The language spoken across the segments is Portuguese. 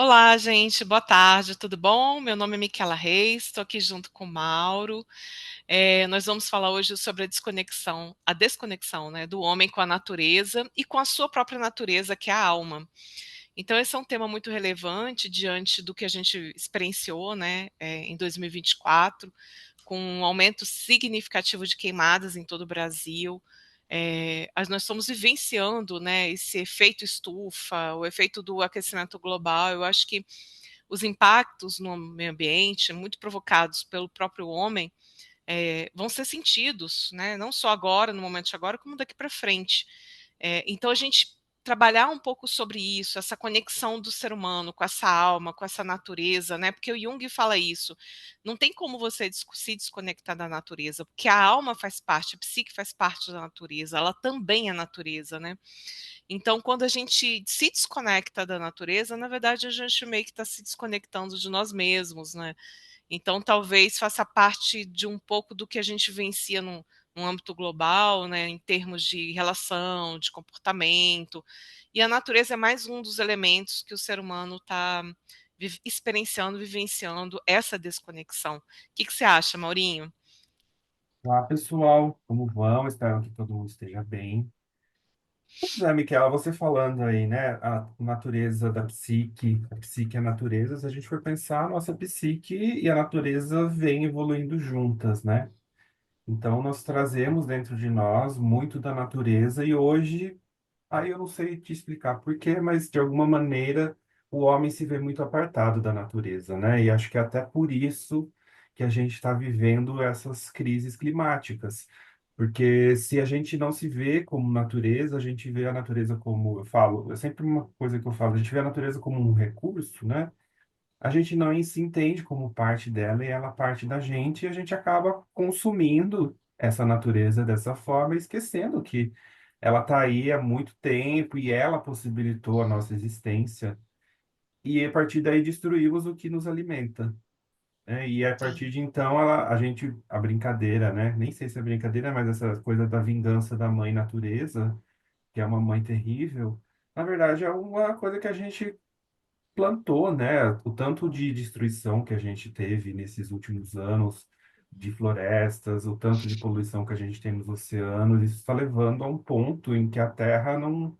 Olá, gente, boa tarde, tudo bom? Meu nome é Micaela Reis, estou aqui junto com o Mauro. Nós vamos falar hoje sobre a desconexão, né, do homem com a natureza e com a sua própria natureza, que é a alma. Então, esse é um tema muito relevante diante do que a gente experienciou, né, em 2024, com um aumento significativo de queimadas em todo o Brasil. Nós estamos vivenciando, né, esse efeito estufa, o efeito do aquecimento global. Eu acho que os impactos no meio ambiente, muito provocados pelo próprio homem, vão ser sentidos, né, não só agora, no momento de agora, como daqui para frente. Então, a gente trabalhar um pouco sobre isso, essa conexão do ser humano com essa alma, com essa natureza, né? Porque o Jung fala isso. Não tem como você se desconectar da natureza, porque a alma faz parte, a psique faz parte da natureza, ela também é natureza, né? Então, quando a gente se desconecta da natureza, na verdade, a gente meio que está se desconectando de nós mesmos, né? Então, talvez faça parte de um pouco do que a gente vivencia num âmbito global, né, em termos de relação, de comportamento. E a natureza é mais um dos elementos que o ser humano está experienciando, vivenciando essa desconexão. O que que você acha, Maurinho? Olá, pessoal, como vão? Espero que todo mundo esteja bem. Pois é, Miquela, você falando aí, né, a natureza da psique, a psique e a natureza, se a gente for pensar, a nossa psique e a natureza vêm evoluindo juntas, né? Então, nós trazemos dentro de nós muito da natureza e hoje, aí eu não sei te explicar por quê, mas de alguma maneira o homem se vê muito apartado da natureza, né? E acho que é até por isso que a gente está vivendo essas crises climáticas. Porque se a gente não se vê como natureza, a gente vê a natureza como, eu falo, é sempre uma coisa que eu falo, a gente vê a natureza como um recurso, né? A gente não se entende como parte dela e ela parte da gente, e a gente acaba consumindo essa natureza dessa forma, esquecendo que ela está aí há muito tempo e ela possibilitou a nossa existência. E a partir daí destruímos o que nos alimenta, né? E a Sim. partir de então, a brincadeira, né? Nem sei se é brincadeira, mas essa coisa da vingança da mãe natureza, que é uma mãe terrível, na verdade é uma coisa que a gente plantou, né? O tanto de destruição que a gente teve nesses últimos anos de florestas, o tanto de poluição que a gente tem nos oceanos, isso está levando a um ponto em que a Terra não.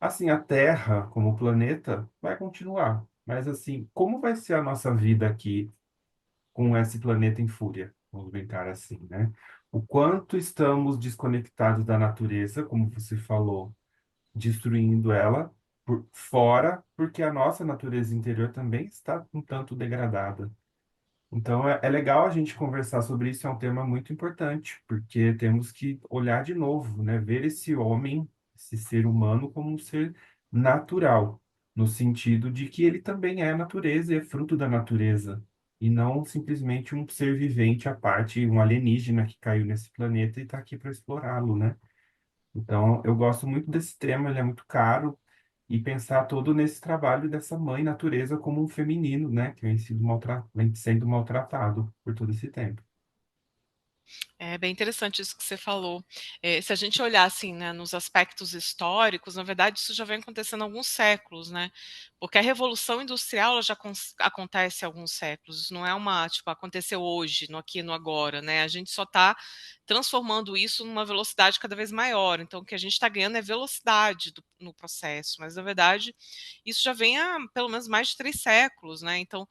Assim, a Terra, como planeta, vai continuar. Mas, assim, como vai ser a nossa vida aqui com esse planeta em fúria? Vamos brincar assim, né? O quanto estamos desconectados da natureza, como você falou, destruindo ela por fora, porque a nossa natureza interior também está um tanto degradada. Então é legal a gente conversar sobre isso, é um tema muito importante, porque temos que olhar de novo, né? Ver esse homem, esse ser humano como um ser natural, no sentido de que ele também é a natureza e é fruto da natureza, e não simplesmente um ser vivente à parte, um alienígena que caiu nesse planeta e está aqui para explorá-lo, né? Então, eu gosto muito desse tema, ele é muito caro, e pensar todo nesse trabalho dessa mãe natureza como um feminino, né, que vem sendo maltratado por todo esse tempo. É bem interessante isso que você falou. Se a gente olhar assim, né, nos aspectos históricos, na verdade isso já vem acontecendo há alguns séculos, né? Porque a Revolução Industrial ela já acontece há alguns séculos. Isso não é uma, tipo, aconteceu hoje, no aqui e no agora, né? A gente só está transformando isso numa velocidade cada vez maior. Então, o que a gente está ganhando é velocidade no processo, mas na verdade isso já vem há pelo menos mais de 3 séculos, né? Então,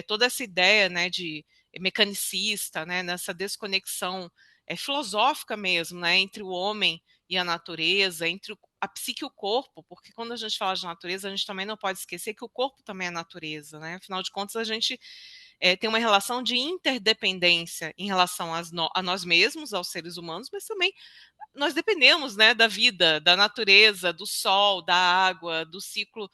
toda essa ideia, né, de mecanicista, né, nessa desconexão filosófica mesmo, né, entre o homem e a natureza, entre a psique e o corpo, porque quando a gente fala de natureza, a gente também não pode esquecer que o corpo também é natureza, né? Afinal de contas, a gente tem uma relação de interdependência em relação a nós mesmos, aos seres humanos, mas também nós dependemos, né, da vida, da natureza, do sol, da água, do ciclo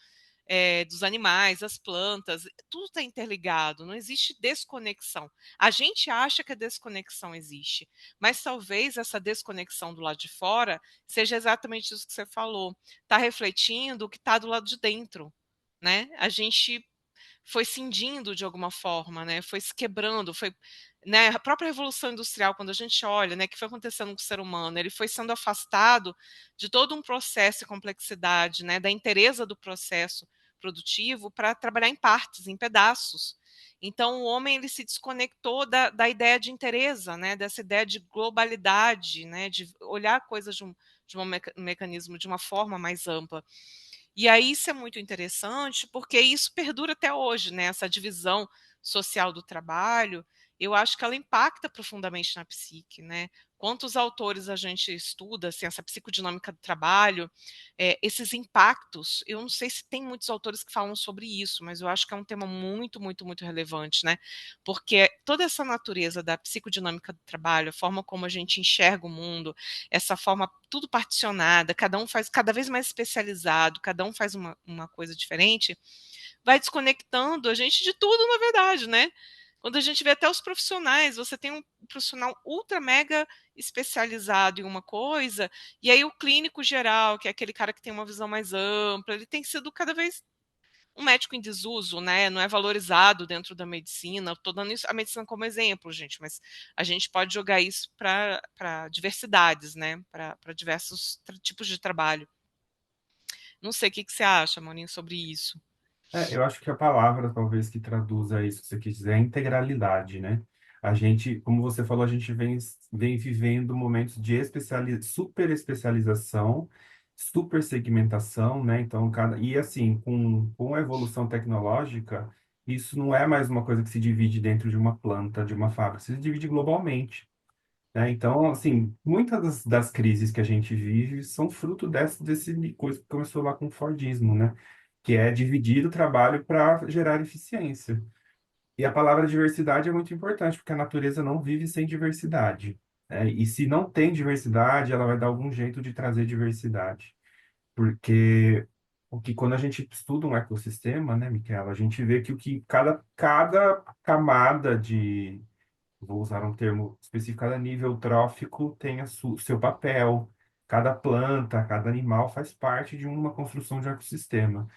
dos animais, as plantas, tudo está interligado, não existe desconexão. A gente acha que a desconexão existe, mas talvez essa desconexão do lado de fora seja exatamente isso que você falou, está refletindo o que está do lado de dentro, né? A gente foi cindindo de alguma forma, né? Foi se quebrando, foi, né? A própria revolução industrial, quando a gente olha, né, que foi acontecendo com o ser humano, ele foi sendo afastado de todo um processo e complexidade, né, da inteireza do processo produtivo para trabalhar em partes, em pedaços. Então, o homem ele se desconectou da ideia de inteireza, né, dessa ideia de globalidade, né, de olhar coisas de um mecanismo de uma forma mais ampla. E aí isso é muito interessante, porque isso perdura até hoje, né? Essa divisão social do trabalho, eu acho que ela impacta profundamente na psique, né? Quantos autores a gente estuda, assim, essa psicodinâmica do trabalho, esses impactos, eu não sei se tem muitos autores que falam sobre isso, mas eu acho que é um tema muito, muito, muito relevante, né? Porque toda essa natureza da psicodinâmica do trabalho, a forma como a gente enxerga o mundo, essa forma tudo particionada, cada um faz cada vez mais especializado, cada um faz uma coisa diferente, vai desconectando a gente de tudo, na verdade, né? Quando a gente vê até os profissionais, você tem um profissional ultra mega especializado em uma coisa, e aí o clínico geral, que é aquele cara que tem uma visão mais ampla, ele tem sido cada vez um médico em desuso, né? Não é valorizado dentro da medicina. Estou dando isso, a medicina como exemplo, gente, mas a gente pode jogar isso para diversidades, né? Para diversos tipos de trabalho. Não sei o que, que você acha, Maurinho, sobre isso. Eu acho que a palavra, talvez, que traduza isso que você quis dizer, é integralidade, né? A gente, como você falou, a gente vem vivendo momentos de super especialização, super segmentação, né? Então, e assim, com a evolução tecnológica, isso não é mais uma coisa que se divide dentro de uma planta, de uma fábrica, se divide globalmente, né? Então, assim, muitas das crises que a gente vive são fruto desse coisa que começou lá com o Fordismo, né? Que é dividir o trabalho para gerar eficiência. E a palavra diversidade é muito importante, porque a natureza não vive sem diversidade, né? E se não tem diversidade, ela vai dar algum jeito de trazer diversidade. Porque quando a gente estuda um ecossistema, né, Miquela, a gente vê que cada camada de, vou usar um termo específico, cada nível trófico tem seu papel. Cada planta, cada animal faz parte de uma construção de ecossistema.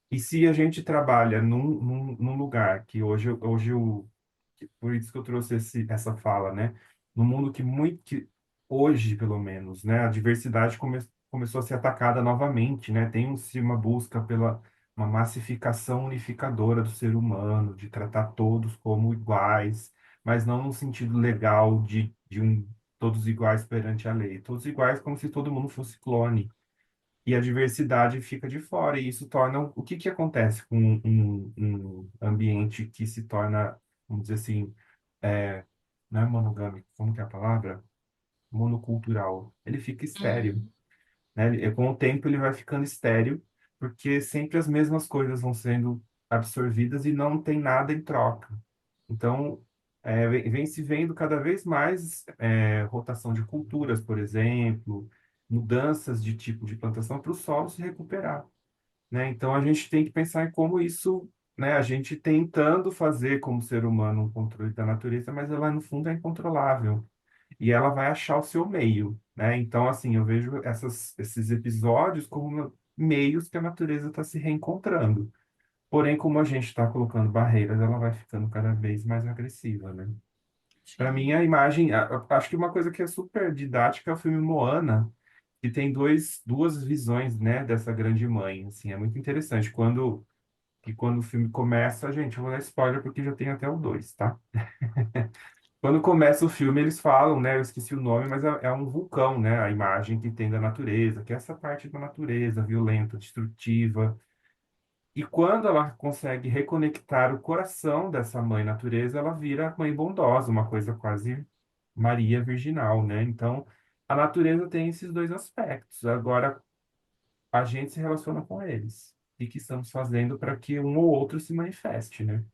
E se a gente trabalha num lugar que por isso que eu trouxe essa fala, né? No mundo que hoje, pelo menos, né? A diversidade começou a ser atacada novamente, né? Tem uma busca pela uma massificação unificadora do ser humano, de tratar todos como iguais, mas não no sentido legal de todos iguais perante a lei. Todos iguais como se todo mundo fosse clone e a diversidade fica de fora, e isso torna. O que que acontece com um ambiente que se torna, vamos dizer assim, é, não é monogâmico, como que é a palavra? Monocultural. Ele fica estéril, Uhum, né? Com o tempo ele vai ficando estéril, porque sempre as mesmas coisas vão sendo absorvidas e não tem nada em troca. Então, vem se vendo cada vez mais rotação de culturas, por exemplo, mudanças de tipo de plantação para o solo se recuperar, né? Então, a gente tem que pensar em como isso, né? A gente tentando fazer como ser humano um controle da natureza, mas ela no fundo é incontrolável e ela vai achar o seu meio, né? Então, assim, eu vejo esses episódios como meios que a natureza está se reencontrando. Porém, como a gente está colocando barreiras, ela vai ficando cada vez mais agressiva, né? Para mim, sim. a imagem, acho que uma coisa que é super didática é o filme Moana, que tem duas visões, né, dessa grande mãe. Assim, é muito interessante. Quando o filme começa, gente, eu vou dar spoiler porque já tem até o dois, tá? Quando começa o filme, eles falam, né? Eu esqueci o nome, mas é um vulcão, né? A imagem que tem da natureza, que é essa parte da natureza violenta, destrutiva. E quando ela consegue reconectar o coração dessa mãe natureza, ela vira mãe bondosa, uma coisa quase Maria virginal, né? Então, a natureza tem esses dois aspectos. Agora, a gente se relaciona com eles. E que estamos fazendo para que um ou outro se manifeste, né?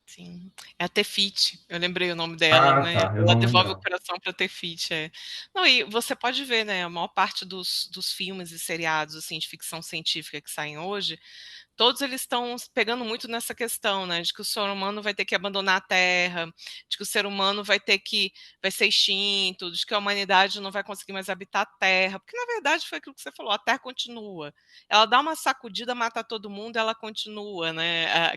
Sim, é a Tefiti, eu lembrei o nome dela, Ah, né, tá, eu ela não devolve o lembrava. coração para Tefiti, é. Não, e você pode ver, né, a maior parte dos filmes e seriados, assim, de ficção científica que saem hoje, todos eles estão pegando muito nessa questão, né, de que o ser humano vai ter que abandonar a Terra, de que o ser humano vai ser extinto, de que a humanidade não vai conseguir mais habitar a Terra, porque na verdade foi aquilo que você falou, a Terra continua. Ela dá uma sacudida, mata todo mundo, ela continua, né?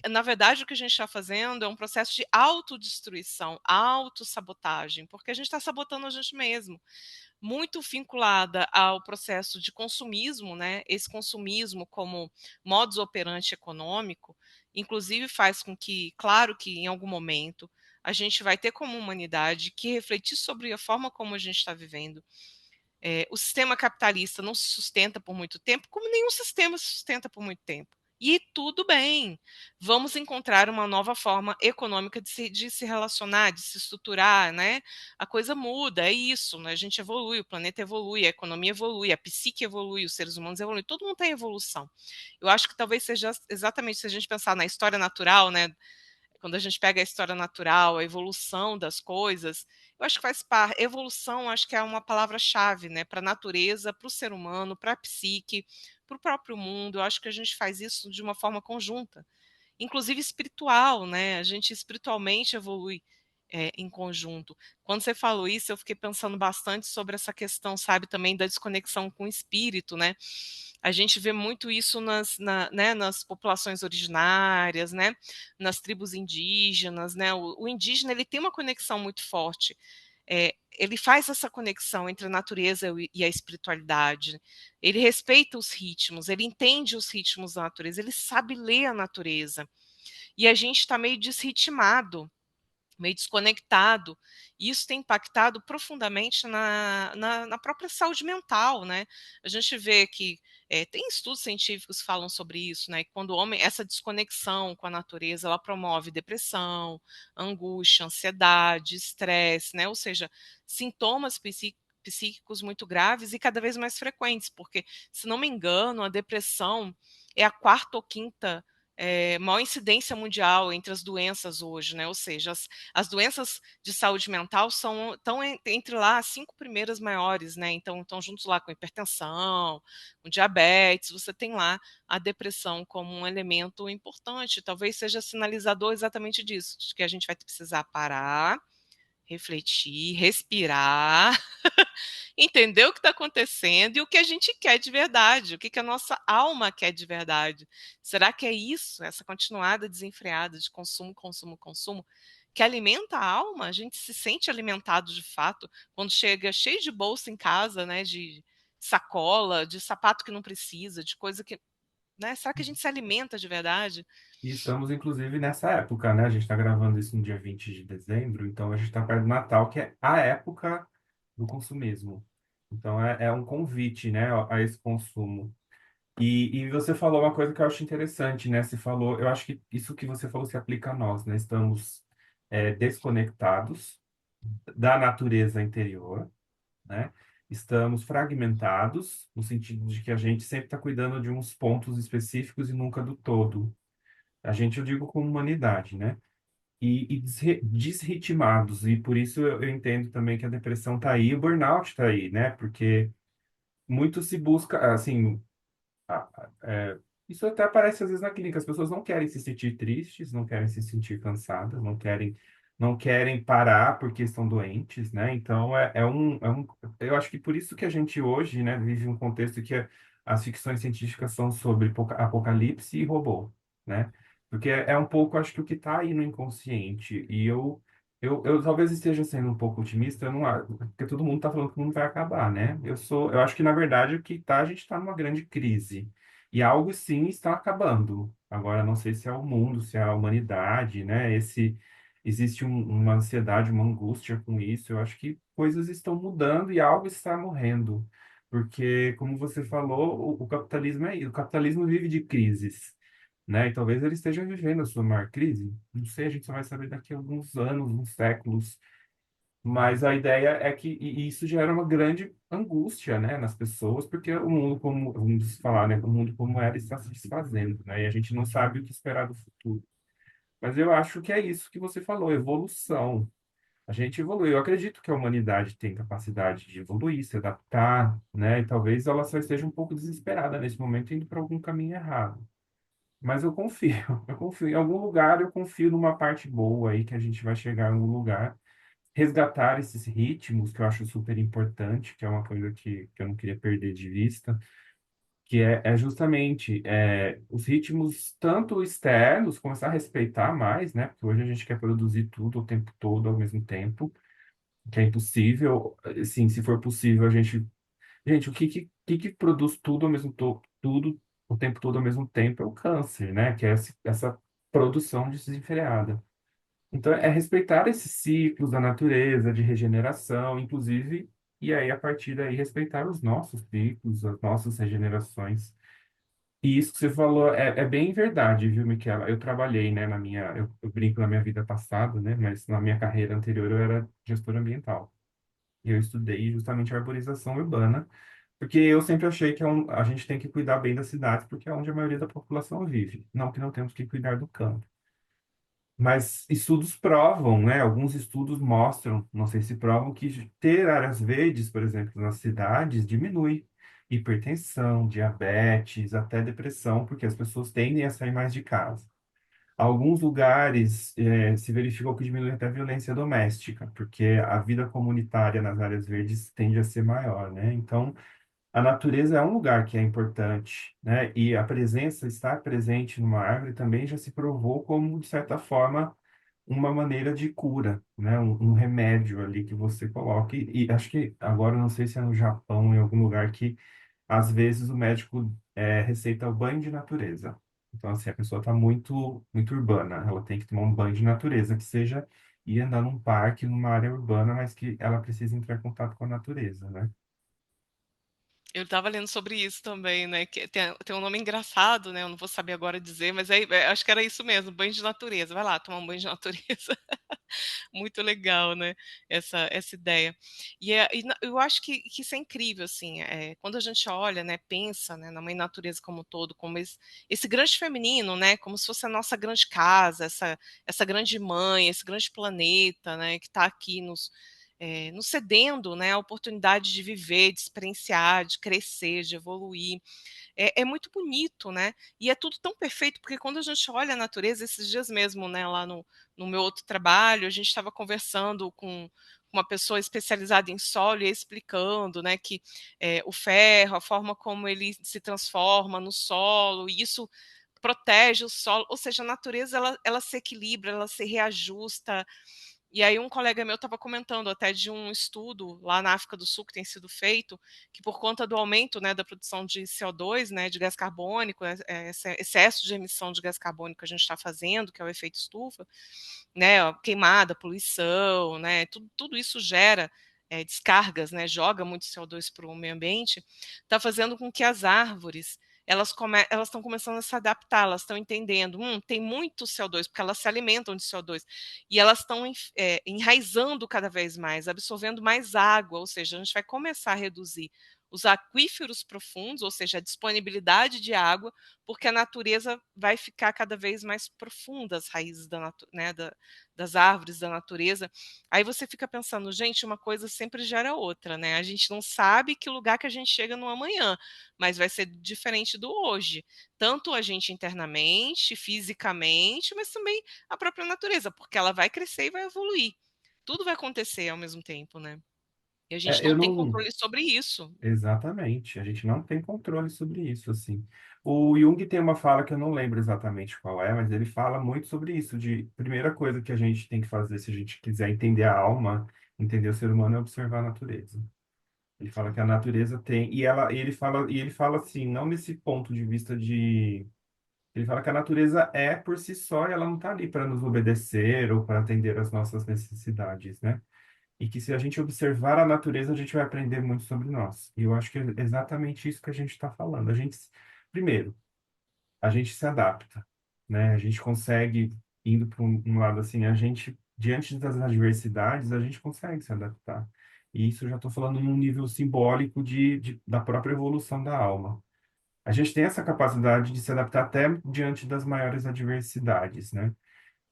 Na verdade, o que a gente está fazendo é um processo de autodestruição, autossabotagem, porque a gente está sabotando a gente mesmo. muito vinculada ao processo de consumismo, né? Esse consumismo como modus operandi econômico, inclusive faz com que, claro que em algum momento a gente vai ter como humanidade que refletir sobre a forma como a gente está vivendo. O sistema capitalista não se sustenta por muito tempo, como nenhum sistema se sustenta por muito tempo. E tudo bem, vamos encontrar uma nova forma econômica de se relacionar, de se estruturar, né? A coisa muda, é isso, né? A gente evolui, o planeta evolui, a economia evolui, a psique evolui, os seres humanos evoluem, todo mundo tem evolução. Eu acho que talvez seja exatamente se a gente pensar na história natural, né? Quando a gente pega a história natural, a evolução das coisas, eu acho que faz parte. Evolução, acho que é uma palavra-chave, né, para a natureza, para o ser humano, para a psique, para o próprio mundo. Eu acho que a gente faz isso de uma forma conjunta, inclusive espiritual, né? A gente espiritualmente evolui em conjunto. Quando você falou isso, eu fiquei pensando bastante sobre essa questão, sabe, também da desconexão com o espírito, né? A gente vê muito isso né, nas populações originárias, né, nas tribos indígenas, né? O indígena ele tem uma conexão muito forte. Ele faz essa conexão entre a natureza e a espiritualidade. Ele respeita os ritmos, ele entende os ritmos da natureza, ele sabe ler a natureza. E a gente está meio desritmado, meio desconectado. E isso tem impactado profundamente na própria saúde mental, né? A gente vê que tem estudos científicos que falam sobre isso, né? Que quando o homem, essa desconexão com a natureza, ela promove depressão, angústia, ansiedade, estresse, né? Ou seja, sintomas psíquicos muito graves e cada vez mais frequentes, porque, se não me engano, a depressão é a quarta ou quinta maior incidência mundial entre as doenças hoje, né? Ou seja, as doenças de saúde mental estão entre lá as 5 primeiras maiores, né? Então, estão juntos lá com hipertensão, com diabetes, você tem lá a depressão como um elemento importante, talvez seja sinalizador exatamente disso, de que a gente vai precisar parar, refletir, respirar, entender o que está acontecendo e o que a gente quer de verdade, o que a nossa alma quer de verdade. Será que é isso, essa continuada desenfreada de consumo, consumo, consumo, que alimenta a alma? A gente se sente alimentado de fato quando chega cheio de bolsa em casa, né, de sacola, de sapato que não precisa, de coisa que, né? Será que a gente se alimenta de verdade? E estamos, inclusive, nessa época, né? A gente está gravando isso no dia 20 de dezembro, então a gente está perto do Natal, que é a época do consumismo. Então, é um convite, né, a esse consumo. E você falou uma coisa que eu acho interessante, né? Você falou, eu acho que isso que você falou se aplica a nós, né? Estamos desconectados da natureza interior, né? Estamos fragmentados, no sentido de que a gente sempre está cuidando de uns pontos específicos e nunca do todo. A gente, eu digo como humanidade, né? E desritmados, e por isso eu entendo também que a depressão está aí, e o burnout está aí, né? Porque muito se busca, assim, a- é, isso até aparece às vezes na clínica. As pessoas não querem se sentir tristes, não querem se sentir cansadas, não querem parar porque estão doentes, né? Então eu acho que por isso que a gente hoje, né, vive um contexto que as ficções científicas são sobre apocalipse e robô, né? Porque é um pouco, acho que o que está aí no inconsciente. E eu talvez esteja sendo um pouco otimista, eu não, porque todo mundo está falando que o mundo vai acabar, né? Eu acho que na verdade o que tá, a gente está numa grande crise. E algo sim está acabando. Agora, não sei se é o mundo, se é a humanidade, né? Existe uma ansiedade, uma angústia com isso. Eu acho que coisas estão mudando e algo está morrendo. Porque, como você falou, o capitalismo é isso. O capitalismo vive de crises, né? E talvez ele esteja vivendo a sua maior crise. Não sei, a gente só vai saber daqui a alguns anos, uns séculos. Mas a ideia é que e isso gera uma grande angústia, né, nas pessoas, porque o mundo como, vamos falar, né, o mundo como era está se desfazendo, né, e a gente não sabe o que esperar do futuro. Mas eu acho que é isso que você falou, evolução. A gente evolui. Eu acredito que a humanidade tem capacidade de evoluir, se adaptar, né, e talvez ela só esteja um pouco desesperada nesse momento, indo para algum caminho errado. Mas eu confio, eu confio. Em algum lugar eu confio numa parte boa aí, que a gente vai chegar em algum lugar resgatar esses ritmos, que eu acho super importante, que é uma coisa que eu não queria perder de vista, que é justamente os ritmos tanto externos, começar a respeitar mais, né? Porque hoje a gente quer produzir tudo o tempo todo, ao mesmo tempo, que é impossível, assim, se for possível, a gente... Gente, o que produz tudo ao mesmo tempo, tudo o tempo todo ao mesmo tempo é o câncer, né? Que é essa produção desenfreada. Então, é respeitar esses ciclos da natureza, de regeneração, inclusive, e aí, a partir daí, respeitar os nossos ciclos, as nossas regenerações. E isso que você falou é bem verdade, viu, Michela? Eu trabalhei, né, eu brinco na minha vida passada, né, mas na minha carreira anterior eu era gestor ambiental. E eu estudei justamente a arborização urbana, porque eu sempre achei que a gente tem que cuidar bem das cidades, porque é onde a maioria da população vive. Não que não temos que cuidar do campo. Mas estudos provam, né? Alguns estudos mostram, não sei se provam, que ter áreas verdes, por exemplo, nas cidades, diminui hipertensão, diabetes, até depressão, porque as pessoas tendem a sair mais de casa. Alguns lugares se verificou que diminui até a violência doméstica, porque a vida comunitária nas áreas verdes tende a ser maior, né? Então, a natureza é um lugar que é importante, né? E a presença, estar presente numa árvore também já se provou como, de certa forma, uma maneira de cura, né? Um remédio ali que você coloca. E acho que agora, eu não sei se é no Japão, em algum lugar que, às vezes, o médico receita o banho de natureza. Então, assim, a pessoa está muito, muito urbana, ela tem que tomar um banho de natureza, que seja ir andar num parque, numa área urbana, mas que ela precisa entrar em contato com a natureza, né? Eu estava lendo sobre isso também, né? Que tem um nome engraçado, né? Eu não vou saber agora dizer, mas acho que era isso mesmo, banho de natureza. Vai lá, tomar um banho de natureza. Muito legal, né? Essa ideia. Eu acho que isso é incrível, assim. Quando a gente olha, né, pensa, né, na mãe natureza como um todo, como esse grande feminino, né? Como se fosse a nossa grande casa, essa grande mãe, esse grande planeta, né? Que está aqui nos cedendo, né, a oportunidade de viver, de experienciar, de crescer, de evoluir. É muito bonito, né? E é tudo tão perfeito, porque quando a gente olha a natureza, esses dias mesmo, né, lá no meu outro trabalho, a gente estava conversando com uma pessoa especializada em solo e explicando, né, que o ferro, a forma como ele se transforma no solo, e isso protege o solo, ou seja, a natureza ela se equilibra, ela se reajusta, e aí um colega meu estava comentando até de um estudo lá na África do Sul que tem sido feito, que por conta do aumento, né, da produção de CO2, né, de gás carbônico, esse excesso de emissão de gás carbônico que a gente está fazendo, que é o efeito estufa, né, a queimada, poluição, né, tudo isso gera descargas, né, joga muito CO2 para o meio ambiente, está fazendo com que as árvores elas estão começando a se adaptar, elas estão entendendo, tem muito CO2, porque elas se alimentam de CO2, e elas estão enraizando cada vez mais, absorvendo mais água, ou seja, a gente vai começar a reduzir os aquíferos profundos, ou seja, a disponibilidade de água, porque a natureza vai ficar cada vez mais profunda, as raízes né, das árvores, da natureza. Aí você fica pensando, gente, uma coisa sempre gera outra, né? A gente não sabe que lugar que a gente chega no amanhã, mas vai ser diferente do hoje. Tanto a gente internamente, fisicamente, mas também a própria natureza, porque ela vai crescer e vai evoluir. Tudo vai acontecer ao mesmo tempo, né? E a gente Eu não tem não. controle sobre isso. Exatamente, a gente não tem controle sobre isso, assim. O Jung tem uma fala que eu não lembro exatamente qual é, mas ele fala muito sobre isso, de primeira coisa que a gente tem que fazer se a gente quiser entender a alma, entender o ser humano, é observar a natureza. Ele fala que a natureza tem, e ele fala assim, não nesse ponto de vista de, ele fala que a natureza é por si só e ela não está ali para nos obedecer ou para atender às nossas necessidades, né? E que se a gente observar a natureza, a gente vai aprender muito sobre nós. E eu acho que é exatamente isso que a gente está falando. Primeiro, a gente se adapta, né? A gente consegue, indo para um lado assim, a gente, diante das adversidades, a gente consegue se adaptar. E isso eu já estou falando num nível simbólico da própria evolução da alma. A gente tem essa capacidade de se adaptar até diante das maiores adversidades, né?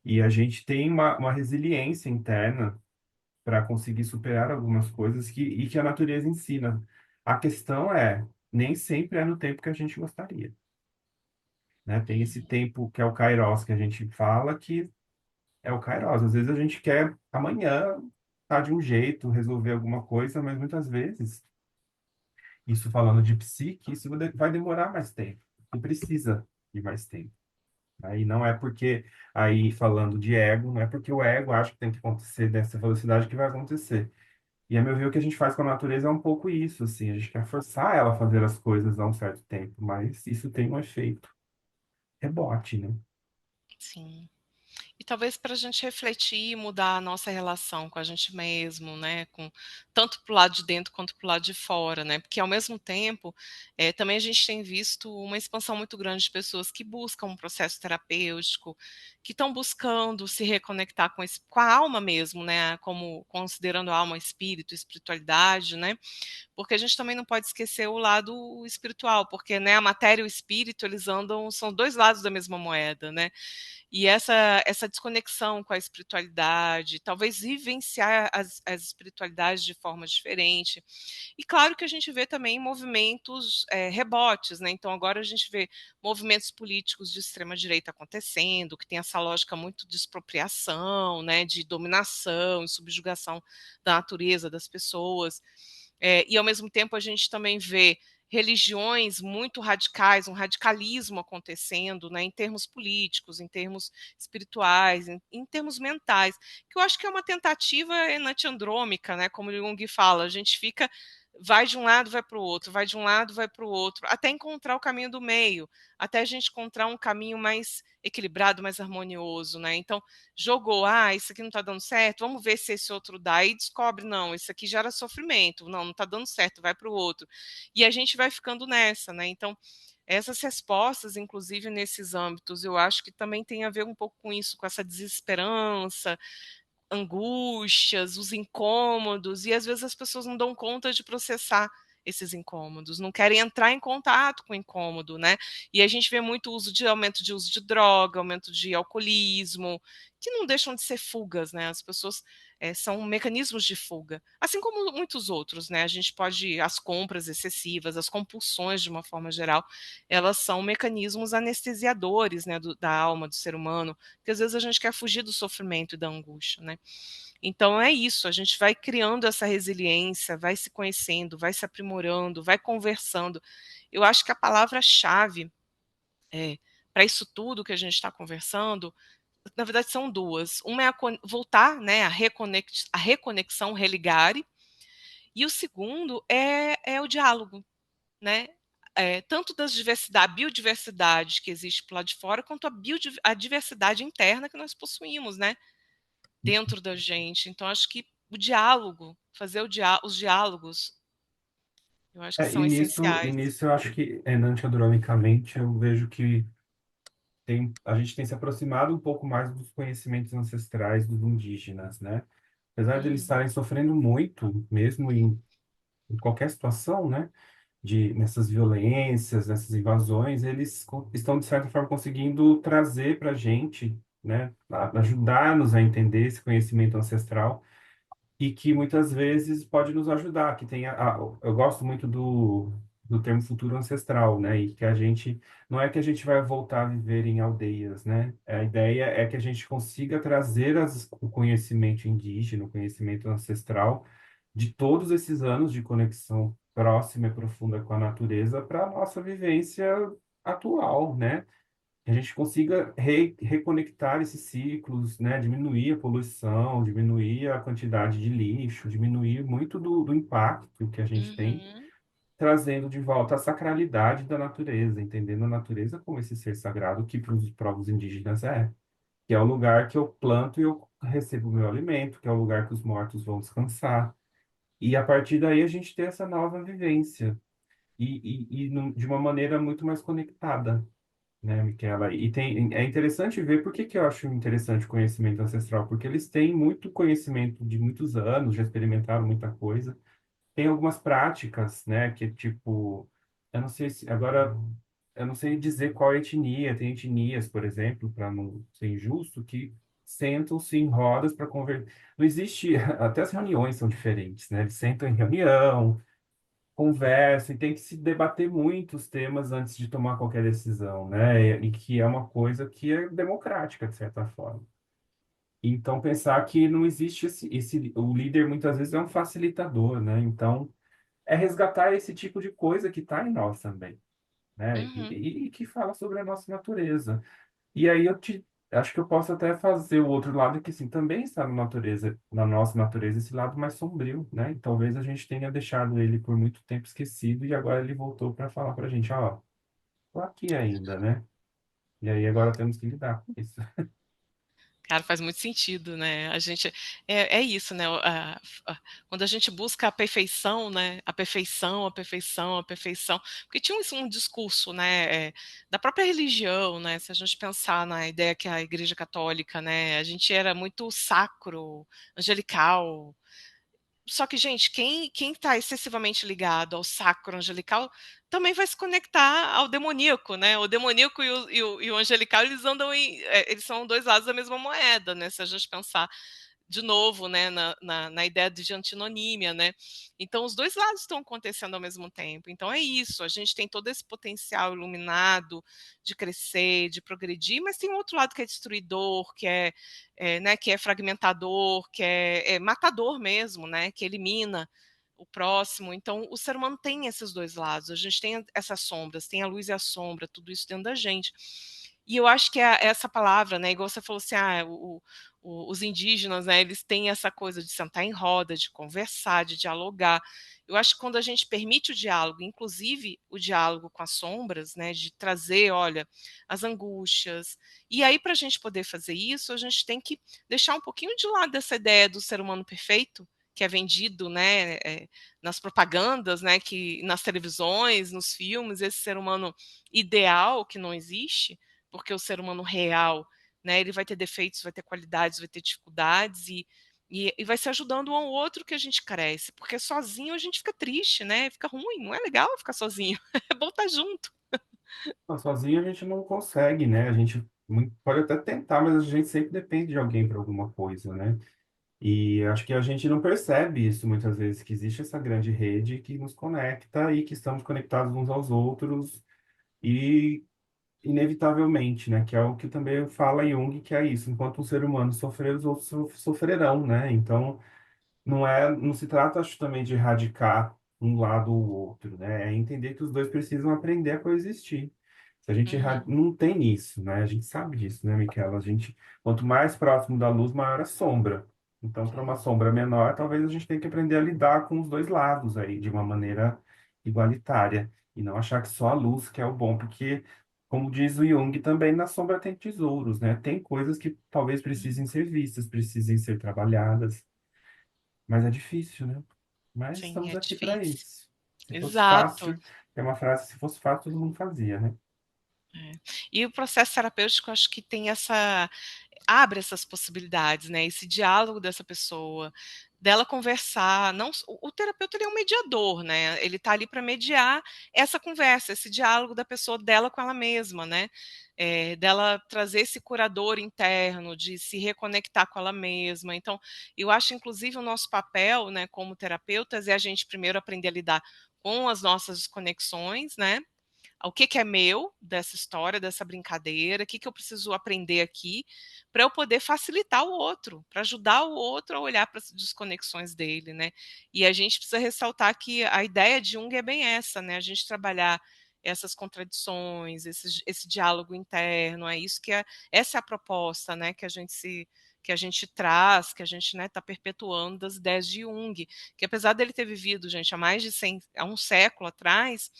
E a gente tem uma resiliência interna para conseguir superar algumas coisas e que a natureza ensina. A questão é, nem sempre é no tempo que a gente gostaria, né? Tem esse tempo que é o Kairos que a gente fala que é o Kairos. Às vezes a gente quer amanhã estar de um jeito, resolver alguma coisa, mas muitas vezes, isso falando de psique, isso vai demorar mais tempo. E precisa de mais tempo. Aí não é porque, aí falando de ego, não é porque o ego acha que tem que acontecer dessa velocidade que vai acontecer. E a meu ver, o que a gente faz com a natureza é um pouco isso, assim, a gente quer forçar ela a fazer as coisas a um certo tempo, mas isso tem um efeito rebote, né? Sim. E talvez para a gente refletir e mudar a nossa relação com a gente mesmo, né? Com, tanto para o lado de dentro quanto para o lado de fora, né? Porque ao mesmo tempo, também a gente tem visto uma expansão muito grande de pessoas que buscam um processo terapêutico, que estão buscando se reconectar com a alma mesmo, né? Como considerando a alma, espírito, espiritualidade, né? Porque a gente também não pode esquecer o lado espiritual, porque né, a matéria e o espírito, eles andam, são dois lados da mesma moeda, né? E essa desconexão com a espiritualidade, talvez vivenciar as espiritualidades de forma diferente. E claro que a gente vê também movimentos rebotes, né? Então agora a gente vê movimentos políticos de extrema direita acontecendo, que tem essa lógica muito de expropriação, né? De dominação e subjugação da natureza das pessoas. E ao mesmo tempo a gente também vê religiões muito radicais, um radicalismo acontecendo, né, em termos políticos, em termos espirituais, em termos mentais, que eu acho que é uma tentativa enantiandrômica, né, como Jung fala, a gente fica, vai de um lado, vai para o outro, vai de um lado, vai para o outro, até encontrar o caminho do meio, até a gente encontrar um caminho mais equilibrado, mais harmonioso, né? Então, jogou, isso aqui não está dando certo, vamos ver se esse outro dá, e descobre, não, isso aqui gera sofrimento, não está dando certo, vai para o outro. E a gente vai ficando nessa, né? Então, essas respostas, inclusive nesses âmbitos, eu acho que também tem a ver um pouco com isso, com essa desesperança, angústias, os incômodos, e às vezes as pessoas não dão conta de processar esses incômodos, não querem entrar em contato com o incômodo, né? E a gente vê muito aumento de uso de droga, aumento de alcoolismo, que não deixam de ser fugas, né? As pessoas são mecanismos de fuga, assim como muitos outros, né? A gente pode, as compras excessivas, as compulsões de uma forma geral, elas são mecanismos anestesiadores, né, da alma do ser humano, porque às vezes a gente quer fugir do sofrimento e da angústia, né? Então é isso, a gente vai criando essa resiliência, vai se conhecendo, vai se aprimorando, vai conversando. Eu acho que a palavra-chave para isso tudo que a gente está conversando, na verdade são duas. Uma é voltar, né, a reconexão, religare, e o segundo é o diálogo, né? Tanto das diversidade, a biodiversidade que existe por lá de fora, quanto a diversidade interna que nós possuímos, né? Dentro da gente. Então, acho que o diálogo, fazer os diálogos, eu acho que É, são e essenciais. nisso eu acho que, enantiodronicamente, eu vejo que a gente tem se aproximado um pouco mais dos conhecimentos ancestrais dos indígenas, né? Apesar de eles Uhum, estarem sofrendo muito, mesmo em qualquer situação, né? Nessas violências, nessas invasões, eles estão, de certa forma, conseguindo trazer para a gente, né? Ajudar-nos a entender esse conhecimento ancestral e que muitas vezes pode nos ajudar, que tem eu gosto muito do termo futuro ancestral, né? E que a gente não é que a gente vai voltar a viver em aldeias, né? A ideia é que a gente consiga trazer o conhecimento indígena, o conhecimento ancestral de todos esses anos de conexão próxima e profunda com a natureza para a nossa vivência atual, né? Que a gente consiga reconectar esses ciclos, né? Diminuir a poluição, diminuir a quantidade de lixo, diminuir muito do impacto que a gente tem, uhum, trazendo de volta a sacralidade da natureza, entendendo a natureza como esse ser sagrado que para os povos indígenas é, que é o lugar que eu planto e eu recebo o meu alimento, que é o lugar que os mortos vão descansar. E a partir daí a gente tem essa nova vivência de uma maneira muito mais conectada, né, Michela? E é interessante ver por que que eu acho interessante o conhecimento ancestral, porque eles têm muito conhecimento de muitos anos, já experimentaram muita coisa. Tem algumas práticas, né, que tipo, eu não sei se agora eu não sei dizer qual etnia, tem etnias, por exemplo, para não ser injusto, que sentam-se em rodas para conversar. Não existe, até as reuniões são diferentes, né? Eles sentam em reunião, conversa e tem que se debater muitos temas antes de tomar qualquer decisão, né? E que é uma coisa que é democrática, de certa forma. Então, pensar que não existe o líder muitas vezes é um facilitador, né? Então, é resgatar esse tipo de coisa que está em nós também, né? uhum. E que fala sobre a nossa natureza. E aí acho que eu posso até fazer o outro lado que, assim, também está na natureza, na nossa natureza, esse lado mais sombrio, né? E talvez a gente tenha deixado ele por muito tempo esquecido e agora ele voltou para falar para a gente, ó, tô aqui ainda, né? E aí agora temos que lidar com isso. Cara, faz muito sentido, né? A gente é isso, né? Quando a gente busca a perfeição, né? A perfeição, a perfeição, a perfeição. Porque tinha um discurso, né? Da própria religião, né? Se a gente pensar na ideia que a Igreja Católica, né? A gente era muito sacro, angelical, só que, gente, quem está excessivamente ligado ao sacro angelical também vai se conectar ao demoníaco, né? O demoníaco e o angelical, eles andam eles são dois lados da mesma moeda, né? Se a gente pensar de novo, né, na ideia de antinonímia, né? Então, os dois lados estão acontecendo ao mesmo tempo. Então, é isso. A gente tem todo esse potencial iluminado de crescer, de progredir, mas tem um outro lado que é destruidor, né, que é fragmentador, que é matador mesmo, né? Que elimina o próximo. Então, o ser humano tem esses dois lados. A gente tem essas sombras, tem a luz e a sombra, tudo isso dentro da gente. E eu acho que é essa palavra, né? Igual você falou assim, os indígenas, né? Eles têm essa coisa de sentar em roda, de conversar, de dialogar. Eu acho que quando a gente permite o diálogo, inclusive o diálogo com as sombras, né? De trazer, olha, as angústias. E aí, para a gente poder fazer isso, a gente tem que deixar um pouquinho de lado dessa ideia do ser humano perfeito, que é vendido, né, nas propagandas, né, que nas televisões, nos filmes, esse ser humano ideal que não existe, porque o ser humano real, né, ele vai ter defeitos, vai ter qualidades, vai ter dificuldades e vai se ajudando um ao outro que a gente cresce, porque sozinho a gente fica triste, né? Fica ruim, não é legal ficar sozinho, é bom estar junto. Mas sozinho a gente não consegue, né? A gente pode até tentar, mas a gente sempre depende de alguém para alguma coisa, né? E acho que a gente não percebe isso muitas vezes, que existe essa grande rede que nos conecta e que estamos conectados uns aos outros e inevitavelmente, né? Que é o que também fala Jung, que é isso. Enquanto um ser humano sofrer, os outros sofrerão, né? Então, não se trata, acho, também de erradicar um lado ou outro, né? É entender que os dois precisam aprender a coexistir. Se a gente Uhum, não tem isso, né? A gente sabe disso, né, Miquela? A gente, quanto mais próximo da luz, maior a sombra. Então, para uma sombra menor, talvez a gente tenha que aprender a lidar com os dois lados aí, de uma maneira igualitária. E não achar que só a luz que é o bom, porque, como diz o Jung, também na sombra tem tesouros, né? Tem coisas que talvez precisem ser vistas, precisem ser trabalhadas. Mas é difícil, né? Mas sim, estamos é aqui para difícil. isso. Se fosse Exato. fácil, é uma frase, se fosse fácil, todo mundo fazia, né? É. E o processo terapêutico, acho que tem abre essas possibilidades, né? Esse diálogo dessa pessoa, dela conversar, não, o terapeuta ele é um mediador, né? Ele está ali para mediar essa conversa, esse diálogo da pessoa dela com ela mesma, né? Dela trazer esse curador interno, de se reconectar com ela mesma. Então, eu acho, inclusive, o nosso papel, né, como terapeutas, é a gente primeiro aprender a lidar com as nossas desconexões, né? O que é meu dessa história, dessa brincadeira, o que eu preciso aprender aqui, para eu poder facilitar o outro, para ajudar o outro a olhar para as desconexões dele, né? E a gente precisa ressaltar que a ideia de Jung é bem essa, né? A gente trabalhar essas contradições, esse diálogo interno, é isso essa é a proposta, né? Que a gente traz, que a gente está perpetuando das ideias de Jung, que apesar dele ter vivido, gente, há um século atrás,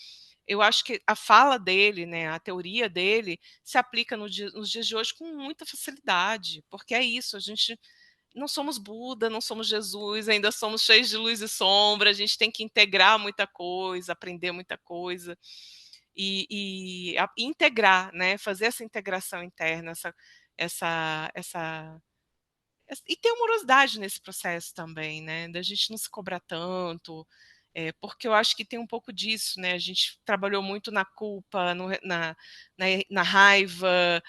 eu acho que a fala dele, né, a teoria dele, se aplica nos dias de hoje com muita facilidade, porque é isso, a gente não somos Buda, não somos Jesus, ainda somos cheios de luz e sombra, a gente tem que integrar muita coisa, aprender muita coisa, e integrar, né, fazer essa integração interna, essa e ter amorosidade nesse processo também, né? Da gente não se cobrar tanto, porque eu acho que tem um pouco disso, né? A gente trabalhou muito na culpa, na raiva,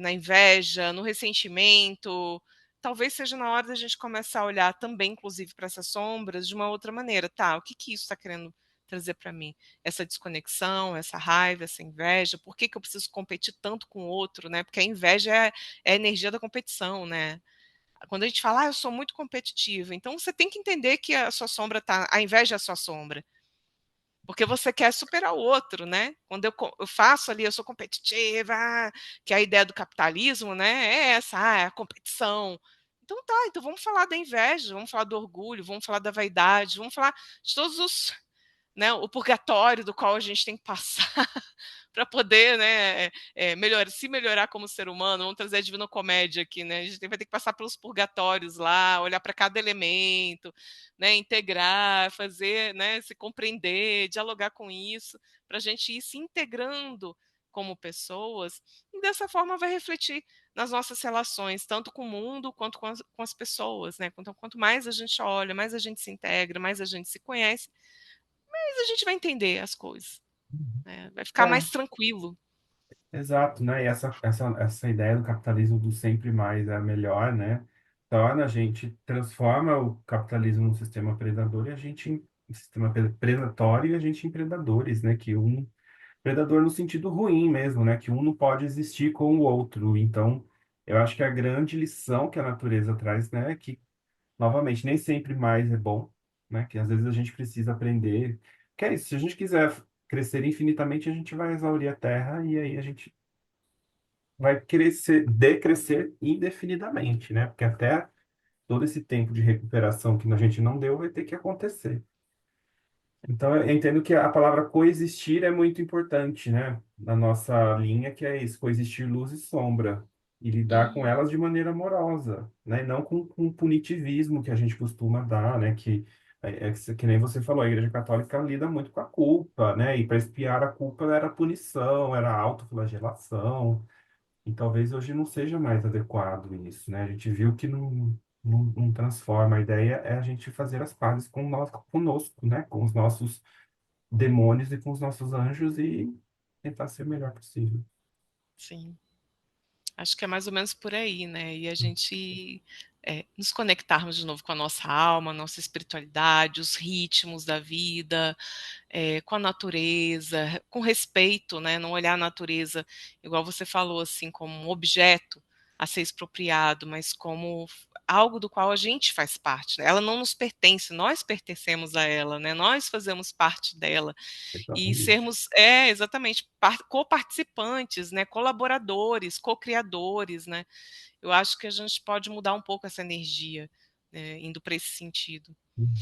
na inveja, no ressentimento. Talvez seja na hora da gente começar a olhar também, inclusive, para essas sombras de uma outra maneira. Tá, o que que isso está querendo trazer para mim? Essa desconexão, essa raiva, essa inveja? Por que que eu preciso competir tanto com o outro, né? Porque a inveja é a energia da competição, né? Quando a gente fala, eu sou muito competitiva, então você tem que entender que a sua sombra tá, a inveja é a sua sombra. Porque você quer superar o outro, né? Quando eu faço ali, eu sou competitiva, que a ideia do capitalismo, né, é essa, é a competição. Então tá, então vamos falar da inveja, vamos falar do orgulho, vamos falar da vaidade, vamos falar de todos os, né, o purgatório do qual a gente tem que passar para poder, né, se melhorar como ser humano. Vamos trazer a Divina Comédia aqui, né? A gente vai ter que passar pelos purgatórios lá, olhar para cada elemento, né, integrar, fazer, né, se compreender, dialogar com isso, para a gente ir se integrando como pessoas, e dessa forma vai refletir nas nossas relações, tanto com o mundo quanto com as pessoas, né? Então, quanto mais a gente olha, mais a gente se integra, mais a gente se conhece, mais a gente vai entender as coisas, né? Vai ficar É, mais tranquilo. exato, né? E essa ideia do capitalismo do sempre mais é melhor, né? Torna a gente, transforma o capitalismo num sistema predador e a gente, um sistema predatório e a gente em predadores, né? Que um predador no sentido ruim mesmo, né? Que um não pode existir com o outro. Então, eu acho que a grande lição que a natureza traz, né? É que, novamente, nem sempre mais é bom, né? Que às vezes a gente precisa aprender. Que é isso, se a gente quiser crescer infinitamente, a gente vai exaurir a Terra e aí a gente vai crescer, decrescer indefinidamente, né? Porque até todo esse tempo de recuperação que a gente não deu vai ter que acontecer. Então, eu entendo que a palavra coexistir é muito importante, né? Na nossa linha, que é isso, coexistir luz e sombra, e lidar com Uhum, elas de maneira amorosa, né? E não com punitivismo que a gente costuma dar, né? Que nem você falou, a Igreja Católica lida muito com a culpa, né? E para expiar a culpa era punição, era autoflagelação. E talvez hoje não seja mais adequado isso, né? A gente viu que não transforma. A ideia é a gente fazer as pazes com nós, conosco, né? Com os nossos demônios e com os nossos anjos e tentar ser o melhor possível. sim. Acho que é mais ou menos por aí, né? E a gente nos conectarmos de novo com a nossa alma, nossa espiritualidade, os ritmos da vida, com a natureza, com respeito, né? Não olhar a natureza, igual você falou, assim, como um objeto a ser expropriado, mas como algo do qual a gente faz parte, né? Ela não nos pertence, nós pertencemos a ela, né? Nós fazemos parte dela e Exatamente. sermos, exatamente, coparticipantes, né? Colaboradores, co-criadores, né? Eu acho que a gente pode mudar um pouco essa energia, né? Indo para esse sentido. Uhum.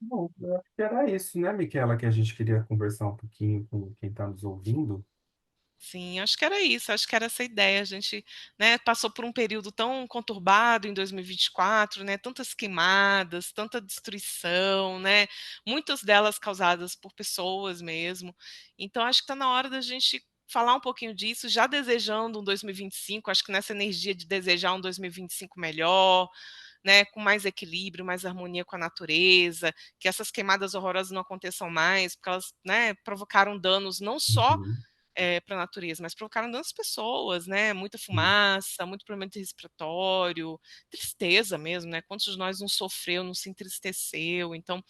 Bom, eu acho que era isso, né, Miquela, que a gente queria conversar um pouquinho com quem está nos ouvindo. Sim, acho que era isso, acho que era essa ideia. A gente, né, passou por um período tão conturbado em 2024, né, tantas queimadas, tanta destruição, né, muitas delas causadas por pessoas mesmo. Então, acho que está na hora da gente falar um pouquinho disso, já desejando um 2025, acho que nessa energia de desejar um 2025 melhor, né, com mais equilíbrio, mais harmonia com a natureza, que essas queimadas horrorosas não aconteçam mais, porque elas, né, provocaram danos não só Uhum. para a natureza, mas provocaram danos às pessoas, né? Muita Sim. fumaça, muito problema respiratório, tristeza mesmo, né? Quantos de nós não sofreu, não se entristeceu? Então,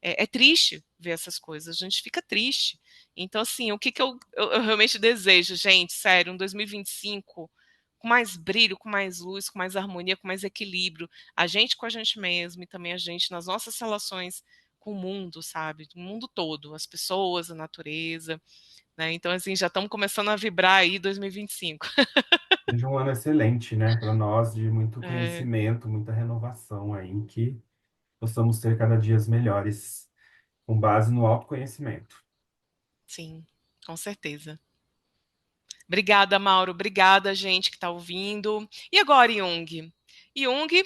é triste ver essas coisas, a gente fica triste. Então, assim, o que, que eu realmente desejo, gente, sério, um 2025 com mais brilho, com mais luz, com mais harmonia, com mais equilíbrio, a gente com a gente mesmo e também a gente nas nossas relações com o mundo, sabe? O mundo todo, as pessoas, a natureza, né? Então, assim, já estamos começando a vibrar aí 2025. Seja um ano excelente, né, para nós, de muito É, conhecimento, muita renovação aí, que possamos ser cada dia melhores, com base no autoconhecimento. sim, com certeza. Obrigada, Mauro. Obrigada, gente que está ouvindo. E agora, Jung? Jung,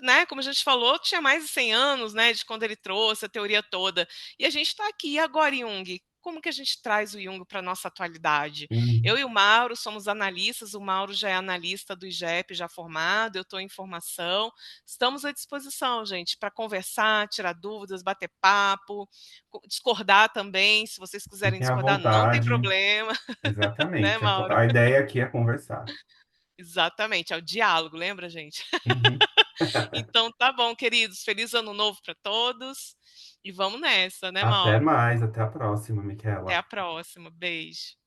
né, como a gente falou, tinha mais de 100 anos, né, de quando ele trouxe a teoria toda. E a gente está aqui. E agora, Jung? Como que a gente traz o Jung para a nossa atualidade? Hum. Eu e o Mauro somos analistas, o Mauro já é analista do IGEP, já formado, eu estou em formação. Estamos à disposição, gente, para conversar, tirar dúvidas, bater papo, discordar também. Se vocês quiserem Fiquem à discordar, não tem vontade. problema, né, Exatamente. Mauro? A ideia aqui é conversar. Exatamente, é o diálogo, lembra, gente? Uhum. Então tá bom, queridos. Feliz ano novo para todos. E vamos nessa, né, Até Mauro? mais, até a próxima, Até Miquela. a próxima. Beijo.